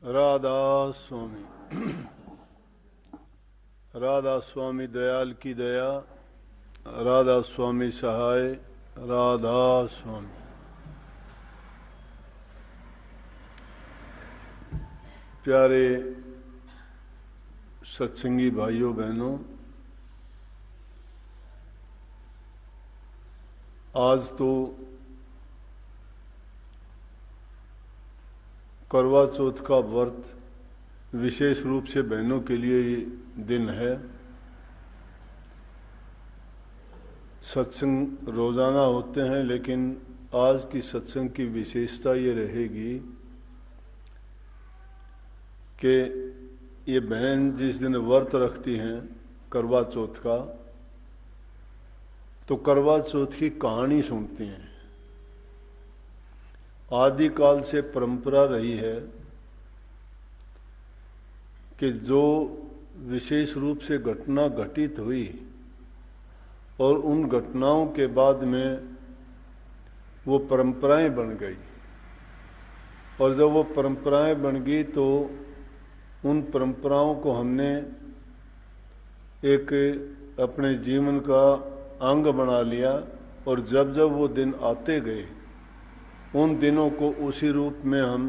राधा स्वामी। राधा स्वामी दयाल की दया, राधा स्वामी सहाय, राधा स्वामी। प्यारे सत्संगी भाइयों बहनों, आज तो करवा चौथ का व्रत विशेष रूप से बहनों के लिए दिन है। सत्संग रोजाना होते हैं, लेकिन आज की सत्संग की विशेषता ये रहेगी कि ये बहन जिस दिन व्रत रखती हैं करवा चौथ का, तो करवा चौथ की कहानी सुनती हैं। आदिकाल से परंपरा रही है कि जो विशेष रूप से घटना घटित हुई और उन घटनाओं के बाद में वो परंपराएं बन गई, और जब वो परंपराएं बन गई तो उन परंपराओं को हमने एक अपने जीवन का अंग बना लिया, और जब जब वो दिन आते गए उन दिनों को उसी रूप में हम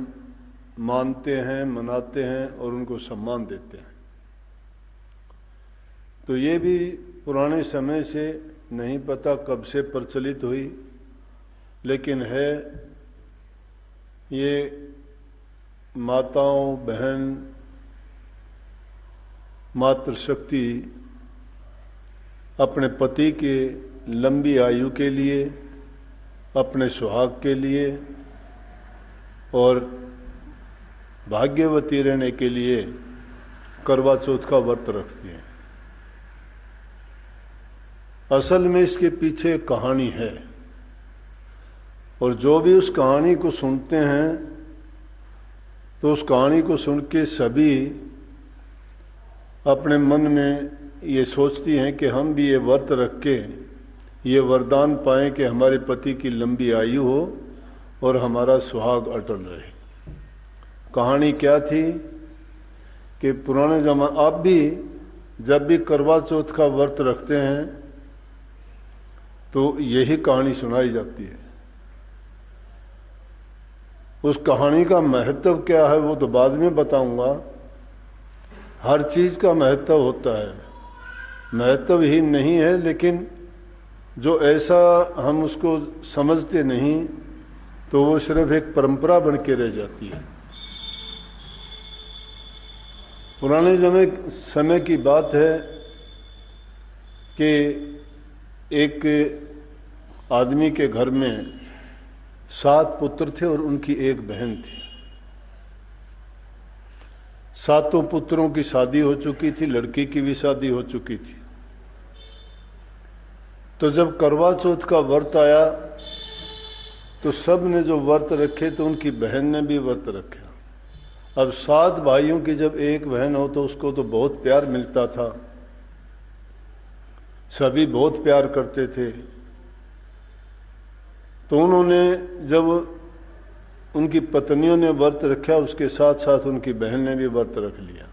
मानते हैं, मनाते हैं और उनको सम्मान देते हैं। तो ये भी पुराने समय से नहीं पता कब से प्रचलित हुई, लेकिन है ये माताओं बहन मातृशक्ति अपने पति के लंबी आयु के लिए, अपने सुहाग के लिए और भाग्यवती रहने के लिए करवा चौथ का व्रत रखती हैं। असल में इसके पीछे एक कहानी है, और जो भी उस कहानी को सुनते हैं तो उस कहानी को सुन के सभी अपने मन में ये सोचती हैं कि हम भी ये व्रत रख के ये वरदान पाएं कि हमारे पति की लंबी आयु हो और हमारा सुहाग अटल रहे। कहानी क्या थी कि पुराने जमाने, आप भी जब भी करवा चौथ का व्रत रखते हैं तो यही कहानी सुनाई जाती है। उस कहानी का महत्व क्या है वो तो बाद में बताऊंगा। हर चीज का महत्व होता है, महत्वहीन नहीं है, लेकिन जो ऐसा हम उसको समझते नहीं तो वो सिर्फ एक परंपरा बन के रह जाती है। पुराने समय की बात है कि एक आदमी के घर में 7 पुत्र थे और उनकी एक बहन थी। 7 पुत्रों की शादी हो चुकी थी, लड़की की भी शादी हो चुकी थी। तो जब करवा चौथ का व्रत आया तो सब ने जो व्रत रखे तो उनकी बहन ने भी व्रत रखा। अब 7 भाइयों की जब एक बहन हो तो उसको तो बहुत प्यार मिलता था, सभी बहुत प्यार करते थे। तो उन्होंने जब उनकी पत्नियों ने व्रत रखा, उसके साथ साथ उनकी बहन ने भी व्रत रख लिया।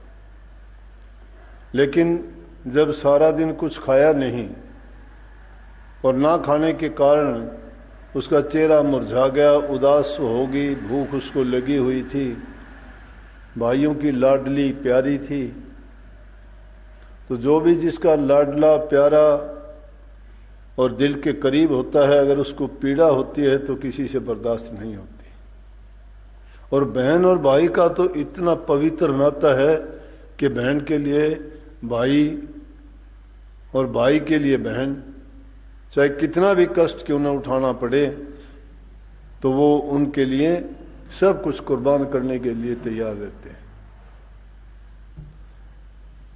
लेकिन जब सारा दिन कुछ खाया नहीं और ना खाने के कारण उसका चेहरा मुरझा गया, उदास हो गई, भूख उसको लगी हुई थी, भाइयों की लाडली प्यारी थी। तो जो भी जिसका लाडला प्यारा और दिल के करीब होता है, अगर उसको पीड़ा होती है तो किसी से बर्दाश्त नहीं होती। और बहन और भाई का तो इतना पवित्र नाता है कि बहन के लिए भाई और भाई के लिए बहन, चाहे कितना भी कष्ट क्यों न उठाना पड़े तो वो उनके लिए सब कुछ कुर्बान करने के लिए तैयार रहते हैं।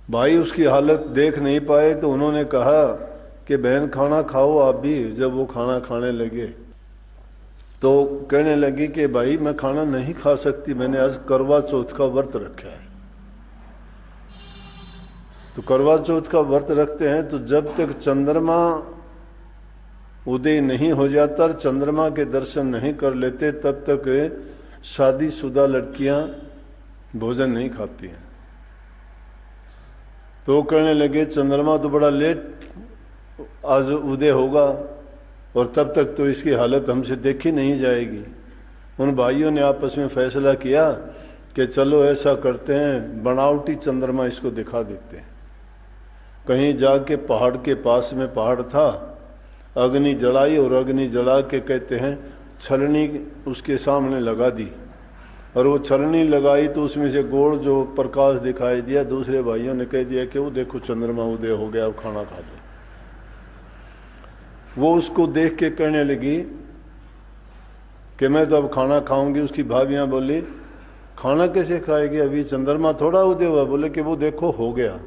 भाई उसकी हालत देख नहीं पाए तो उन्होंने कहा कि बहन खाना खाओ आप भी। जब वो खाना खाने लगे तो कहने लगी कि भाई मैं खाना नहीं खा सकती, मैंने आज करवा चौथ का व्रत रखा है। तो करवा चौथ का व्रत रखते हैं तो जब तक चंद्रमा उदय नहीं हो जाता और चंद्रमा के दर्शन नहीं कर लेते तब तक शादीशुदा लड़कियां भोजन नहीं खाती हैं। तो कहने लगे चंद्रमा तो बड़ा लेट आज उदय होगा और तब तक तो इसकी हालत हमसे देखी नहीं जाएगी। उन भाइयों ने आपस में फैसला किया कि चलो ऐसा करते हैं, बनावटी चंद्रमा इसको दिखा देते हैं। कहीं जाके पहाड़ के पास में पहाड़ था, अग्नि जलाई और अग्नि जला के कहते हैं छलनी उसके सामने लगा दी और वो छलनी लगाई तो उसमें से गोल जो प्रकाश दिखाई दिया। दूसरे भाइयों ने कह दिया कि वो देखो चंद्रमा उदय हो गया, अब खाना खा लो। वो उसको देख के कहने लगी कि मैं तो अब खाना खाऊंगी। उसकी भाभियां बोली खाना कैसे खाएगी, अभी चंद्रमा थोड़ा उदय हुआ। बोले कि वो देखो हो गया।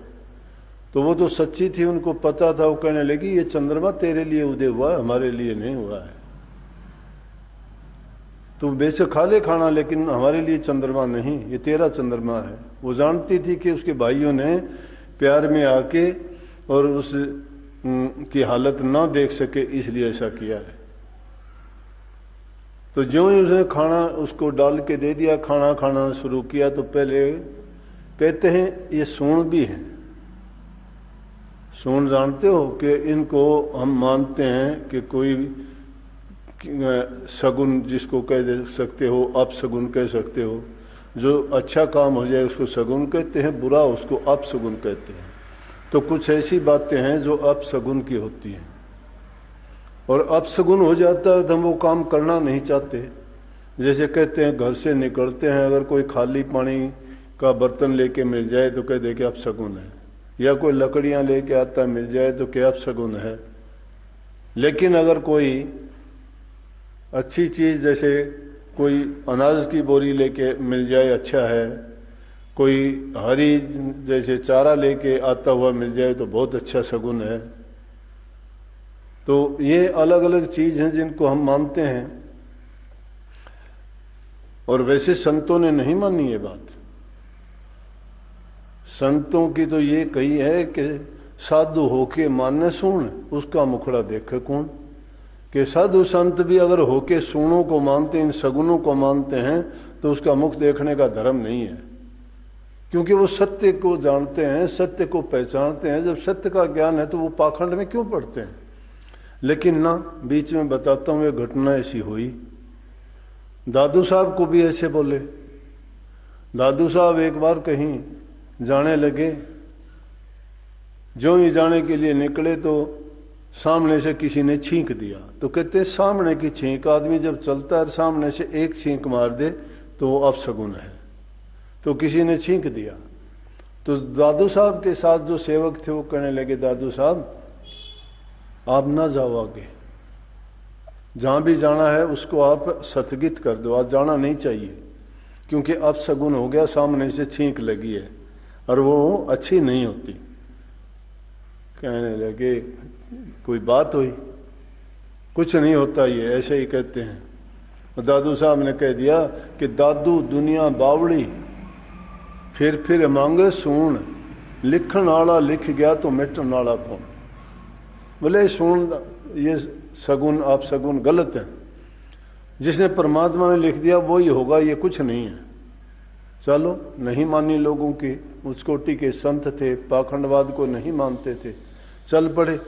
तो वो तो सच्ची थी, उनको पता था। वो कहने लगी ये चंद्रमा तेरे लिए उदय हुआ, हमारे लिए नहीं हुआ है। तू बेशक खा ले खाना, लेकिन हमारे लिए चंद्रमा नहीं, ये तेरा चंद्रमा है। वो जानती थी कि उसके भाइयों ने प्यार में आके और उस की हालत ना देख सके, इसलिए ऐसा किया है। तो जो ही उसने खाना उसको डाल के दे दिया, खाना खाना शुरू किया, तो पहले कहते हैं ये सूंड भी है। सूंड जानते हो कि इनको हम मानते हैं कि कोई सगुन जिसको कह दे सकते हो, अपशगुन कह सकते हो। जो अच्छा काम हो जाए उसको सगुन कहते हैं, बुरा उसको अपशगुन कहते हैं। तो कुछ ऐसी बातें हैं जो अपशगुन की होती हैं और अपशगुन हो जाता है तो हम वो काम करना नहीं चाहते। जैसे कहते हैं घर से निकलते हैं, अगर कोई खाली पानी का बर्तन लेके मिल जाए तो कह दे कि अपशगुन है, या कोई लकड़ियां लेके आता मिल जाए तो क्या अपशगुन है। लेकिन अगर कोई अच्छी चीज जैसे कोई अनाज की बोरी लेके मिल जाए अच्छा है, कोई हरी जैसे चारा लेके आता हुआ मिल जाए तो बहुत अच्छा शगुन है। तो ये अलग अलग चीज हैं जिनको हम मानते हैं और वैसे संतों ने नहीं मानी ये बात। संतों की तो ये कही है कि साधु होके माने सुन, उसका मुखड़ा देखे कौन। कि साधु संत भी अगर होके सुनों को मानते, इन सगुनों को मानते हैं, तो उसका मुख देखने का धर्म नहीं है, क्योंकि वो सत्य को जानते हैं, सत्य को पहचानते हैं। जब सत्य का ज्ञान है तो वो पाखंड में क्यों पड़ते हैं। लेकिन ना, बीच में बताता हूं, एक घटना ऐसी हुई। दादू साहब को भी ऐसे बोले। दादू साहब एक बार कहीं जाने लगे, जो ही जाने के लिए निकले तो सामने से किसी ने छींक दिया। तो कहते सामने की छींक, आदमी जब चलता है सामने से एक छींक मार दे तो वो अपशगुन है। तो किसी ने छींक दिया। तो दादू साहब के साथ जो सेवक थे वो कहने लगे दादू साहब आप ना जाओ आगे, जहां भी जाना है उसको आप स्थगित कर दो, आज जाना नहीं चाहिए, क्योंकि अपशगुन हो गया, सामने से छींक लगी है और वो अच्छी नहीं होती। कहने लगे कोई बात हुई, कुछ नहीं होता, ये ऐसे ही कहते हैं। दादू साहब ने कह दिया कि दादू दुनिया बावड़ी फिर मांगे सूण, लिखण वाला लिख गया तो मिटन वाला कौन। बोले सूण ये सगुन आप सगुन गलत है, जिसने परमात्मा ने लिख दिया वो ही होगा, ये कुछ नहीं है। चलो नहीं मानी लोगों की, उस कोटि के संत थे, पाखंडवाद को नहीं मानते थे, चल पड़े।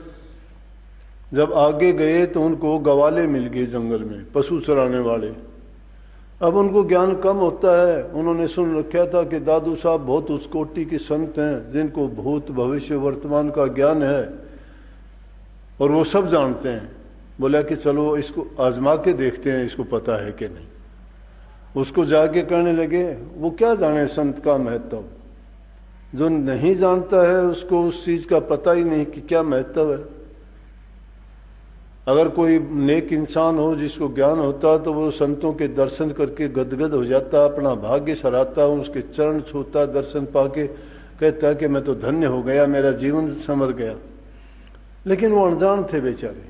जब आगे गए तो उनको गवाले मिल गए जंगल में, पशु चराने वाले। अब उनको ज्ञान कम होता है, उन्होंने सुन रखा था कि दादू साहब बहुत उस कोटि के संत हैं जिनको भूत भविष्य वर्तमान का ज्ञान है और वो सब जानते हैं। बोला कि चलो इसको आजमा के देखते हैं, इसको पता है कि नहीं। उसको जाके कहने लगे वो क्या जाने संत का महत्व। जो नहीं जानता है उसको उस चीज का पता ही नहीं कि क्या महत्व है। अगर कोई नेक इंसान हो जिसको ज्ञान होता तो वो संतों के दर्शन करके गदगद हो जाता, अपना भाग्य सराहता, उसके चरण छूता, दर्शन पाके कहता कि मैं तो धन्य हो गया, मेरा जीवन संवर गया। लेकिन वो अनजान थे बेचारे,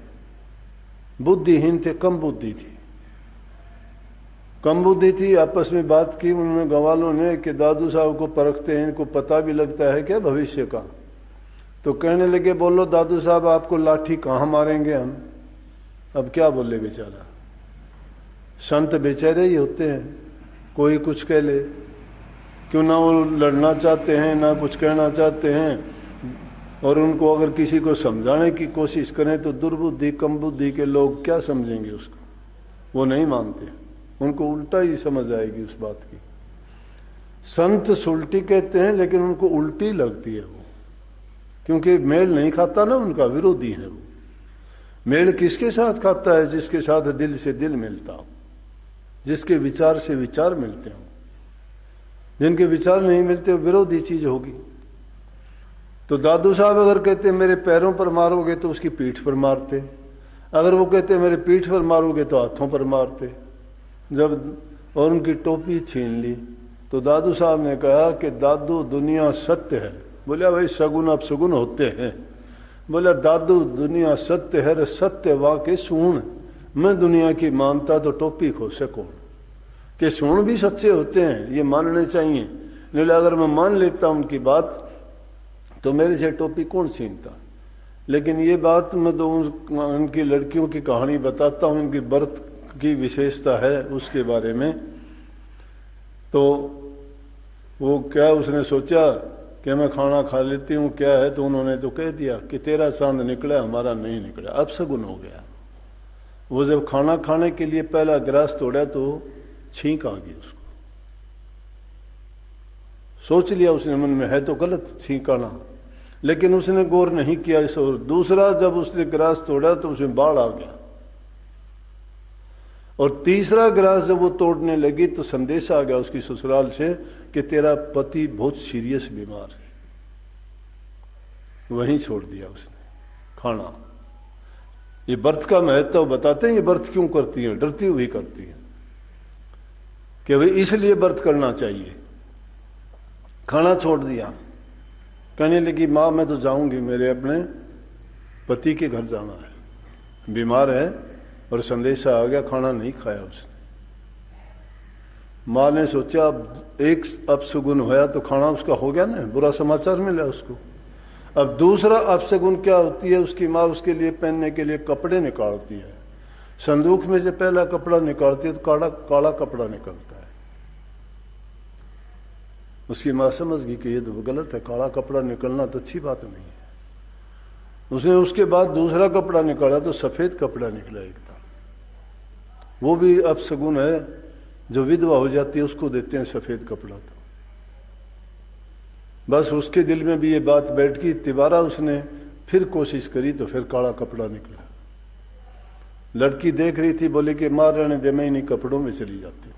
बुद्धिहीन थे, कम बुद्धि थी, कम बुद्धि थी। आपस में बात की उन्होंने गवालों ने कि दादू साहब को परखते हैं, इनको पता भी लगता है क्या भविष्य का। तो कहने लगे बोलो दादू साहब आपको लाठी कहाँ मारेंगे हम। अब क्या बोले बेचारा। संत बेचारे ही होते हैं, कोई कुछ कह ले, क्यों ना वो लड़ना चाहते हैं ना कुछ कहना चाहते हैं, और उनको अगर किसी को समझाने की कोशिश करें तो दुर्बुद्धि कम बुद्धि के लोग क्या समझेंगे उसको, वो नहीं मानते, उनको उल्टा ही समझ आएगी उस बात की। संत सुलटी कहते हैं लेकिन उनको उल्टी लगती है वो, क्योंकि मेल नहीं खाता ना, उनका विरोधी है वो। मेल किसके साथ खाता है? जिसके साथ दिल से दिल मिलता हो, जिसके विचार से विचार मिलते हो। जिनके विचार नहीं मिलते वो विरोधी चीज होगी। तो दादू साहब अगर कहते मेरे पैरों पर मारोगे तो उसकी पीठ पर मारते, अगर वो कहते मेरे पीठ पर मारोगे तो हाथों पर मारते। जब और उनकी टोपी छीन ली तो दादू साहब ने कहा कि दादू दुनिया सत्य है। बोला भाई सगुन अब सगुन होते हैं। बोला दादू दुनिया सत्य है, रे सत्य वाके सूण, मैं दुनिया की मानता तो टोपी खो सकूं। कि सूण भी सच्चे होते हैं ये मानने चाहिए, नहीं अगर मैं मान लेता उनकी बात तो मेरे से टोपी कौन छीनता। लेकिन ये बात मैं तो उनकी लड़कियों की कहानी बताता हूँ, उनकी बर्थ की विशेषता है उसके बारे में। तो वो क्या उसने सोचा कि मैं खाना खा लेती हूँ, क्या है, तो उन्होंने तो कह दिया कि तेरा चांद निकला हमारा नहीं निकला, अब सगुन हो गया। वो जब खाना खाने के लिए पहला गिलास तोड़ा तो छींक आ गई उसको। सोच लिया उसने मन में है तो गलत छींक आना, लेकिन उसने गौर नहीं किया इस और। दूसरा जब उसने गिलास तोड़ा तो उसमें बाढ़ आ गया, और तीसरा गिलास जब वो तोड़ने लगी तो संदेश आ गया उसकी ससुराल से कि तेरा पति बहुत सीरियस बीमार है। वहीं छोड़ दिया उसने खाना। ये व्रत का महत्व बताते हैं, ये व्रत क्यों करती है, डरती हुई करती है कि भाई इसलिए व्रत करना चाहिए। खाना छोड़ दिया, कहने लगी माँ मैं तो जाऊंगी, मेरे अपने पति के घर जाना है, बीमार है, और संदेशा आ गया, खाना नहीं खाया उसने। माँ ने सोचा अब एक अपशगुन होया तो खाना उसका हो गया ना, बुरा समाचार मिला उसको। अब दूसरा अपशगुन क्या होती है, उसकी माँ उसके लिए पहनने के लिए कपड़े निकालती है। संदूक में से पहला कपड़ा निकालती है तो काला कपड़ा निकलता है। उसकी माँ समझ गई कि ये तो गलत है, काला कपड़ा निकलना तो अच्छी बात नहीं है। उसने उसके बाद दूसरा कपड़ा निकाला तो सफेद कपड़ा निकला एकदम। वो भी अपशगुन है, जो विधवा हो जाती है उसको देते हैं सफेद कपड़ा। तो बस उसके दिल में भी ये बात बैठ गई। तिबारा उसने फिर कोशिश करी तो फिर काला कपड़ा निकला। लड़की देख रही थी, बोली कि मार रहने दे, मैं इन्हीं कपड़ों में चली जाती हूँ,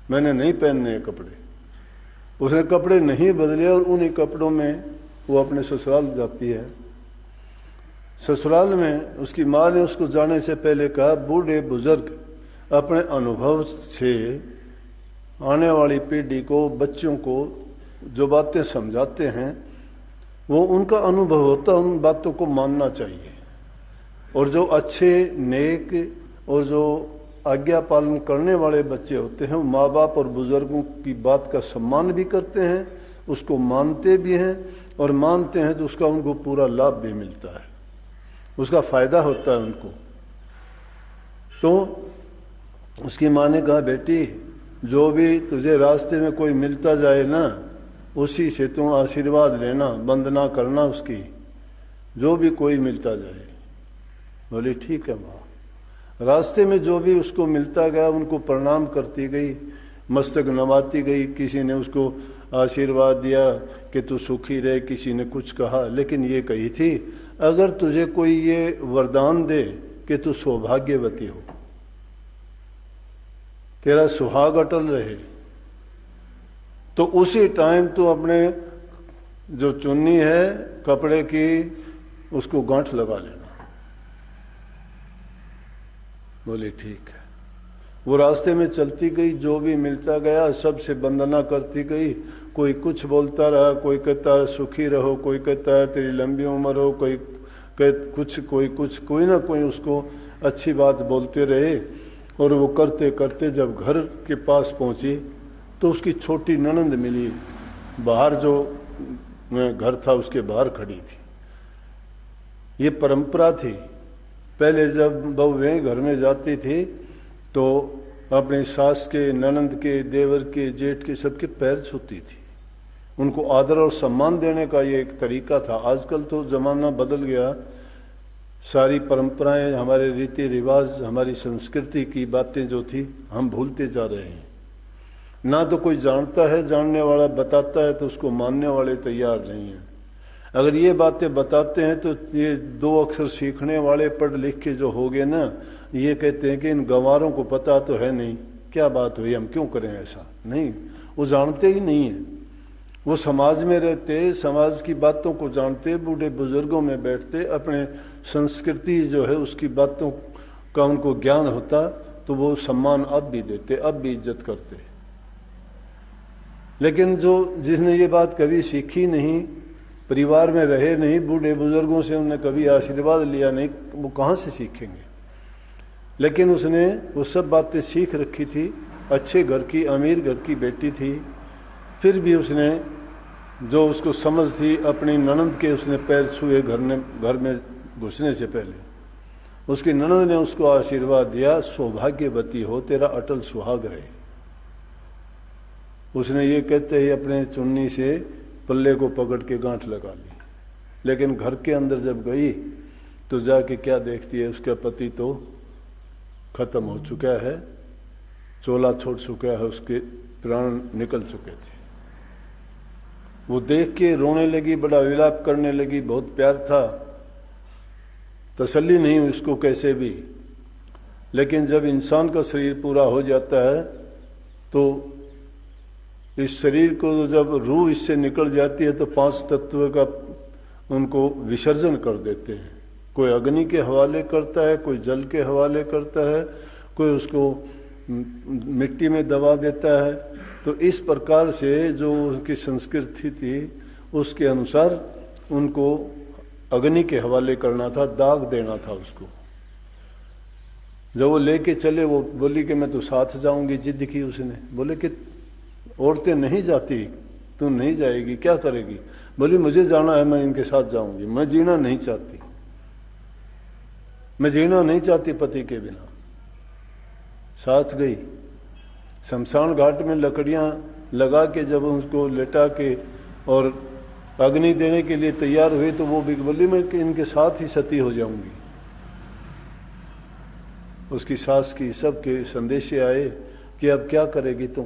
मैंने नहीं पहनने कपड़े। उसने कपड़े नहीं बदले और उन्हीं कपड़ों में वो अपने ससुराल जाती है। ससुराल में उसकी माँ ने उसको जाने से पहले कहा, बूढ़े बुजुर्ग अपने अनुभव से आने वाली पीढ़ी को, बच्चों को जो बातें समझाते हैं वो उनका अनुभव होता है, उन बातों को मानना चाहिए। और जो अच्छे नेक और जो आज्ञा पालन करने वाले बच्चे होते हैं वो माँ बाप और बुजुर्गों की बात का सम्मान भी करते हैं, उसको मानते भी हैं, और मानते हैं तो उसका उनको पूरा लाभ भी मिलता है, उसका फायदा होता है उनको। तो उसकी माँ ने कहा, बेटी जो भी तुझे रास्ते में कोई मिलता जाए ना, उसी से तुम आशीर्वाद लेना, वंदना करना उसकी, जो भी कोई मिलता जाए। बोली ठीक है माँ। रास्ते में जो भी उसको मिलता गया उनको प्रणाम करती गई, मस्तक नवाती गई। किसी ने उसको आशीर्वाद दिया कि तू सुखी रहे, किसी ने कुछ कहा, लेकिन ये कही थी अगर तुझे कोई ये वरदान दे कि तू सौभाग्यवती हो, तेरा सुहाग अटल रहे, तो उसी टाइम तू अपने जो चुन्नी है कपड़े की उसको गांठ लगा लेना। बोले ठीक है। वो रास्ते में चलती गई, जो भी मिलता गया सबसे वंदना करती गई। कोई कुछ बोलता रहा, कोई कहता है सुखी रहो, कोई कहता है तेरी लंबी उम्र हो, कोई कुछ, कोई ना कोई उसको अच्छी बात बोलते रहे। और वो करते करते जब घर के पास पहुंची तो उसकी छोटी ननंद मिली, बाहर जो घर था उसके बाहर खड़ी थी। ये परंपरा थी पहले जब बहुएं घर में जाती थी तो अपनी सास के, ननंद के, देवर के, जेठ के सबके पैर छूती थी। उनको आदर और सम्मान देने का ये एक तरीका था। आजकल तो जमाना बदल गया, सारी परंपराएं, हमारे रीति रिवाज, हमारी संस्कृति की बातें जो थी हम भूलते जा रहे हैं। ना तो कोई जानता है, जानने वाला बताता है तो उसको मानने वाले तैयार नहीं है। अगर ये बातें बताते हैं तो ये 2 अक्षर सीखने वाले पढ़ लिख के जो हो गए ना, ये कहते हैं कि इन गंवारों को पता तो है नहीं, क्या बात हुई, हम क्यों करें ऐसा। नहीं, वो जानते ही नहीं है। वो समाज में रहते, समाज की बातों को जानते, बूढ़े बुजुर्गों में बैठते, अपने संस्कृति जो है उसकी बातों का उनको ज्ञान होता तो वो सम्मान अब भी देते, अब भी इज्जत करते। लेकिन जिसने ये बात कभी सीखी नहीं, परिवार में रहे नहीं, बूढ़े बुजुर्गों से उन्होंने कभी आशीर्वाद लिया नहीं, वो कहाँ से सीखेंगे। लेकिन उसने वो सब बातें सीख रखी थी, अच्छे घर की, अमीर घर की बेटी थी, फिर भी उसने जो उसको समझ थी, अपनी ननंद के उसने पैर छुए घर में घुसने से पहले। उसकी ननंद ने उसको आशीर्वाद दिया, सौभाग्यवती हो, तेरा अटल सुहाग रहे। उसने ये कहते ही अपने चुन्नी से पल्ले को पकड़ के गांठ लगा ली। लेकिन घर के अंदर जब गई तो जाके क्या देखती है, उसका पति तो खत्म हो चुका है, चोला छोड़ चुका है, उसके प्राण निकल चुके थे। वो देख के रोने लगी, बड़ा विलाप करने लगी, बहुत प्यार था, तसल्ली नहीं हुई उसको कैसे भी। लेकिन जब इंसान का शरीर पूरा हो जाता है तो इस शरीर को जब रूह इससे निकल जाती है तो 5 तत्व का उनको विसर्जन कर देते हैं। कोई अग्नि के हवाले करता है, कोई जल के हवाले करता है, कोई उसको मिट्टी में दबा देता है। तो इस प्रकार से जो उनकी संस्कृति थी उसके अनुसार उनको अग्नि के हवाले करना था, दाग देना था उसको। जब वो लेके चले, वो बोली कि मैं तो साथ जाऊंगी, जिद की उसने। बोले कि औरतें नहीं जाती, तू नहीं जाएगी, क्या करेगी। बोली मुझे जाना है, मैं इनके साथ जाऊंगी, मैं जीना नहीं चाहती, मैं जीना नहीं चाहती पति के बिना। साथ गई। शमशान घाट में लकड़ियां लगा के जब उसको लेटा के और अग्नि देने के लिए तैयार हुई तो वो भी बोली मैं इनके साथ ही सती हो जाऊंगी। उसकी सास की सबके संदेशे आए कि अब क्या करेगी तुम,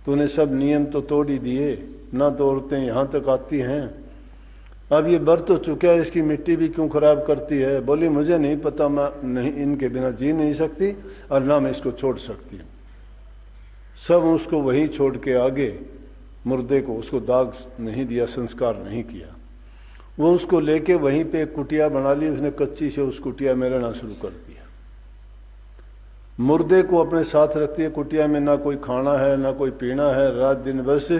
तूने सब नियम तो तोड़ ही दिए, ना तो औरतें यहाँ तक आती हैं, अब ये बर तो चुका है, इसकी मिट्टी भी क्यों खराब करती है। बोली मुझे नहीं पता, मैं नहीं इनके बिना जी नहीं सकती और ना मैं इसको छोड़ सकती हूँ। सब उसको वहीं छोड़ के आगे मुर्दे को, उसको दाग नहीं दिया, संस्कार नहीं किया। वो उसको लेके वहीं पे एक कुटिया बना ली उसने, कच्ची से उस कुटिया में रहना शुरू कर दिया। मुर्दे को अपने साथ रखती है कुटिया में, ना कोई खाना है ना कोई पीना है, रात दिन बस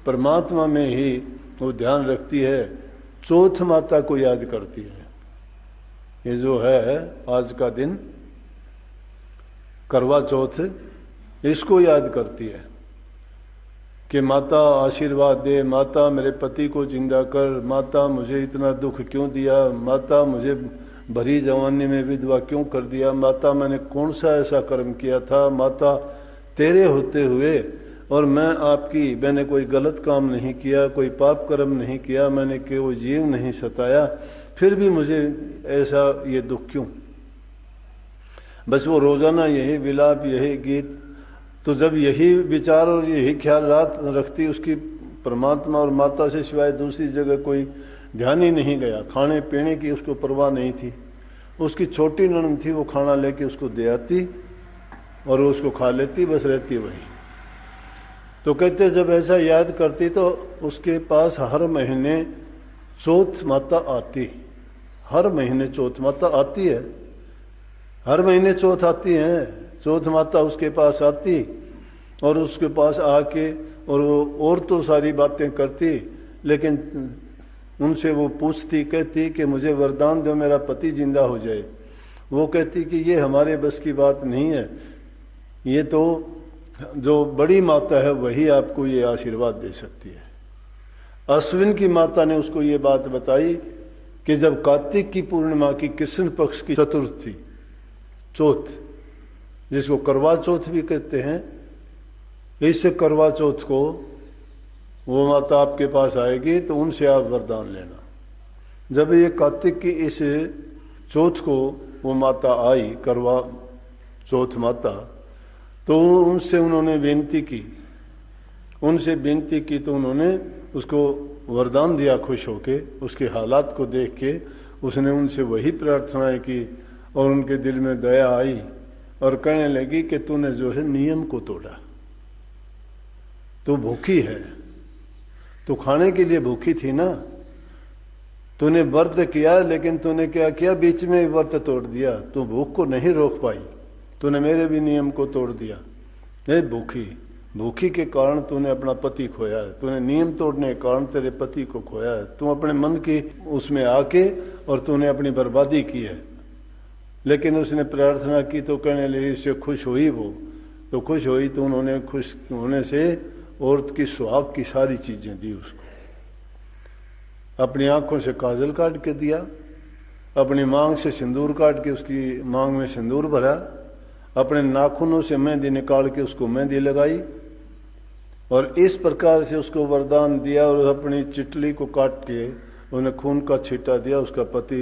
परमात्मा में ही वो ध्यान रखती है। चौथ माता को याद करती है। ये जो है आज का दिन करवा चौथ, इसको याद करती है कि माता आशीर्वाद दे, माता मेरे पति को जिंदा कर, माता मुझे इतना दुख क्यों दिया, माता मुझे भरी जवानी में विधवा क्यों कर दिया, माता मैंने कौन सा ऐसा कर्म किया था, माता तेरे होते हुए और मैंने कोई गलत काम नहीं किया, कोई पाप कर्म नहीं किया, मैंने कोई जीव नहीं सताया, फिर भी मुझे ऐसा ये दुख क्यों। बस वो रोजाना यही विलाप, यही गीत। तो जब यही विचार और यही ख्याल रात रखती, उसकी परमात्मा और माता से सिवाय दूसरी जगह कोई ध्यान ही नहीं गया। खाने पीने की उसको परवाह नहीं थी। उसकी छोटी ननद थी, वो खाना लेके उसको दे आती और वो उसको खा लेती, बस रहती वही। तो कहते जब ऐसा याद करती तो उसके पास हर महीने चौथ माता आती, हर महीने चौथ माता आती है, हर महीने चौथ आती है। चौथ माता उसके पास आती और उसके पास आके और वो और तो सारी बातें करती, लेकिन उनसे वो पूछती, कहती कि मुझे वरदान दो मेरा पति जिंदा हो जाए। वो कहती कि ये हमारे बस की बात नहीं है, ये तो जो बड़ी माता है वही आपको ये आशीर्वाद दे सकती है। अश्विन की माता ने उसको ये बात बताई कि जब कार्तिक की पूर्णिमा की कृष्ण पक्ष की चतुर्थी चौथ, जिसको करवा चौथ भी कहते हैं, इस करवा चौथ को वो माता आपके पास आएगी तो उनसे आप वरदान लेना। जब ये कार्तिक की इस चौथ को वो माता आई, करवा चौथ माता, तो उनसे उन्होंने विनती की, तो उन्होंने उसको वरदान दिया खुश होके। उसके हालात को देख के उसने उनसे वही प्रार्थनाएं की और उनके दिल में दया आई और कहने लगी कि तूने जो है नियम को तोड़ा, तू भूखी है, तू खाने के लिए भूखी थी ना, तूने व्रत किया लेकिन तूने क्या किया, बीच में व्रत तोड़ दिया, तू भूख को नहीं रोक पाई, तूने मेरे भी नियम को तोड़ दिया। ये भूखी के कारण तूने अपना पति खोया है, तूने नियम तोड़ने के कारण तेरे पति को खोया है, तू अपने मन की उसमें आके और तूने अपनी बर्बादी की है। लेकिन उसने प्रार्थना की तो कहने लगी, इससे खुश हुई वो, तो खुश हुई तो उन्होंने खुश होने से औरत की सुहाग की सारी चीजें दी उसको। अपनी आंखों से काजल काट के दिया, अपनी मांग से सिंदूर काट के उसकी मांग में सिंदूर भरा, अपने नाखूनों से मेहंदी निकाल के उसको मेहंदी लगाई और इस प्रकार से उसको वरदान दिया। और अपनी चिटली को काट के उन्हें खून का छींटा दिया, उसका पति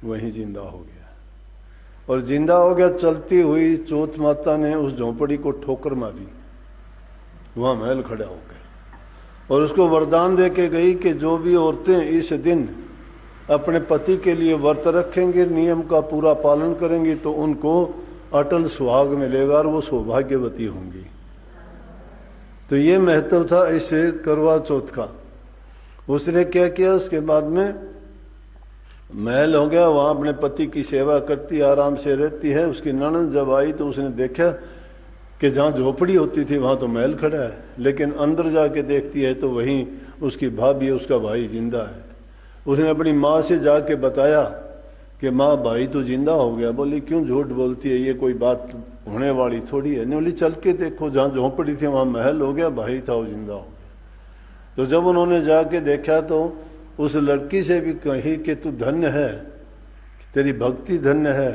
वहीं जिंदा हो गया। और जिंदा हो गया, चलती हुई चौथ माता ने उस झोंपड़ी को ठोकर मारी, वहां महल खड़ा हो गया और उसको वरदान दे के गई कि जो भी औरतें इस दिन अपने पति के लिए व्रत रखेंगे, नियम का पूरा पालन करेंगी, तो उनको अटल सुहाग मिलेगा और वो सौभाग्यवती होंगी। तो ये महत्व था इस करवा चौथ का। उसने क्या किया, उसके बाद में महल हो गया, वहां अपने पति की सेवा करती, आराम से रहती है। उसकी ननद जब आई तो उसने देखा कि जहां झोपड़ी होती थी वहां तो महल खड़ा है, लेकिन अंदर जाके देखती है तो वहीं उसकी भाभी, उसका भाई जिंदा है। उसने अपनी माँ से जाके बताया कि माँ, भाई तो जिंदा हो गया। बोली, क्यों झूठ बोलती है, ये कोई बात होने वाली थोड़ी है। बोली, चल के देखो, जहाँ झोंपड़ी थी वहां महल हो गया, भाई था वो जिंदा हो गया। तो जब उन्होंने जाके देखा तो उस लड़की से भी कही कि तू धन्य है, तेरी भक्ति धन्य है,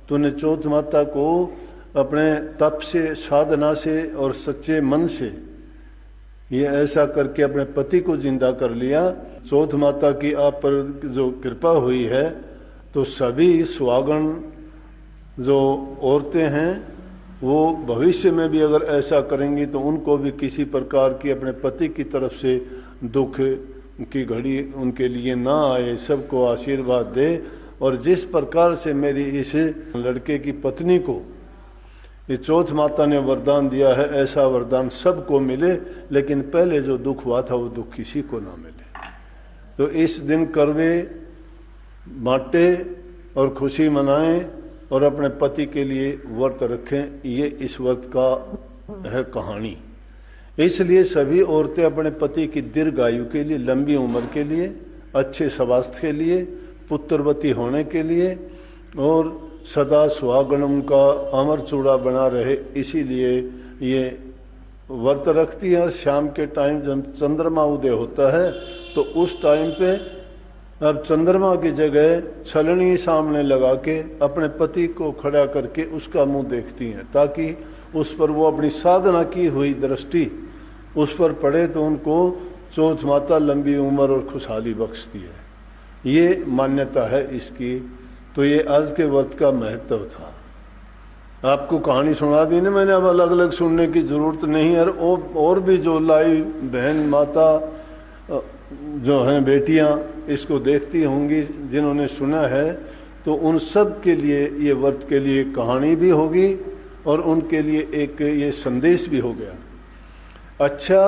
तूने चौथ माता को अपने तप से, साधना से और सच्चे मन से ये ऐसा करके अपने पति को जिंदा कर लिया। चौथ माता की आप पर जो कृपा हुई है तो सभी सुहागन जो औरतें हैं वो भविष्य में भी अगर ऐसा करेंगी तो उनको भी किसी प्रकार की अपने पति की तरफ से दुख की घड़ी उनके लिए ना आए, सबको आशीर्वाद दे। और जिस प्रकार से मेरी इस लड़के की पत्नी को ये चौथ माता ने वरदान दिया है, ऐसा वरदान सबको मिले, लेकिन पहले जो दुख हुआ था वो दुख किसी को ना मिले। तो इस दिन करवे बांटे और खुशी मनाएं और अपने पति के लिए व्रत रखें, ये इस व्रत का है कहानी। इसलिए सभी औरतें अपने पति की दीर्घायु के लिए, लंबी उम्र के लिए, अच्छे स्वास्थ्य के लिए, पुत्रवती होने के लिए और सदा सुहागन उनका अमर चूड़ा बना रहे, इसीलिए ये व्रत रखती है। और शाम के टाइम जब चंद्रमा उदय होता है तो उस टाइम पे अब चंद्रमा की जगह छलनी सामने लगा के अपने पति को खड़ा करके उसका मुंह देखती हैं, ताकि उस पर वो अपनी साधना की हुई दृष्टि उस पर पड़े तो उनको चौथ माता लंबी उम्र और खुशहाली बख्शती है। ये मान्यता है इसकी। तो ये आज के व्रत का महत्व था। आपको कहानी सुना दी ना मैंने, अब अलग अलग सुनने की जरूरत नहीं है। और भी जो लाई बहन माता जो हैं बेटियां इसको देखती होंगी, जिन्होंने सुना है, तो उन सब के लिए ये व्रत के लिए कहानी भी होगी और उनके लिए एक ये संदेश भी हो गया। अच्छा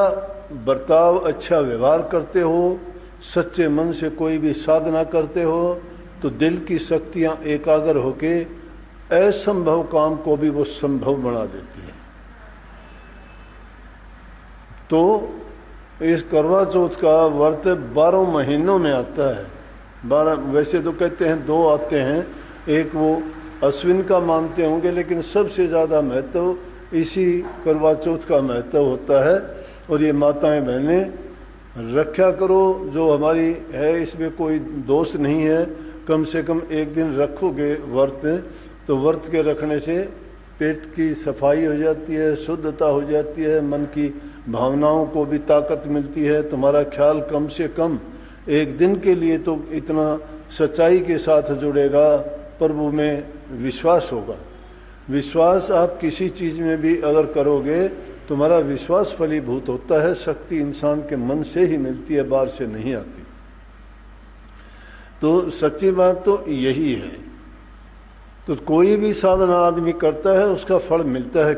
बर्ताव, अच्छा व्यवहार करते हो, सच्चे मन से कोई भी साधना करते हो तो दिल की शक्तियां एकाग्र होके असंभव काम को भी वो संभव बना देती है। तो इस करवा चौथ का व्रत 12 महीनों में आता है। 12 वैसे तो कहते हैं 2 आते हैं, एक वो अश्विन का मानते होंगे, लेकिन सबसे ज़्यादा महत्व इसी करवा चौथ का महत्व होता है। और ये माताएं बहनें रक्षा करो जो हमारी है, इसमें कोई दोष नहीं है। कम से कम एक दिन रखोगे व्रत, तो व्रत के रखने से पेट की सफाई हो जाती है, शुद्धता हो जाती है, मन की भावनाओं को भी ताकत मिलती है। तुम्हारा ख्याल कम से कम एक दिन के लिए तो इतना सच्चाई के साथ जुड़ेगा, प्रभु में विश्वास होगा। विश्वास आप किसी चीज में भी अगर करोगे, तुम्हारा विश्वास फलीभूत होता है। शक्ति इंसान के मन से ही मिलती है, बाहर से नहीं आती। तो सच्ची बात तो यही है। तो कोई भी साधना आदमी करता है, उसका फल मिलता है।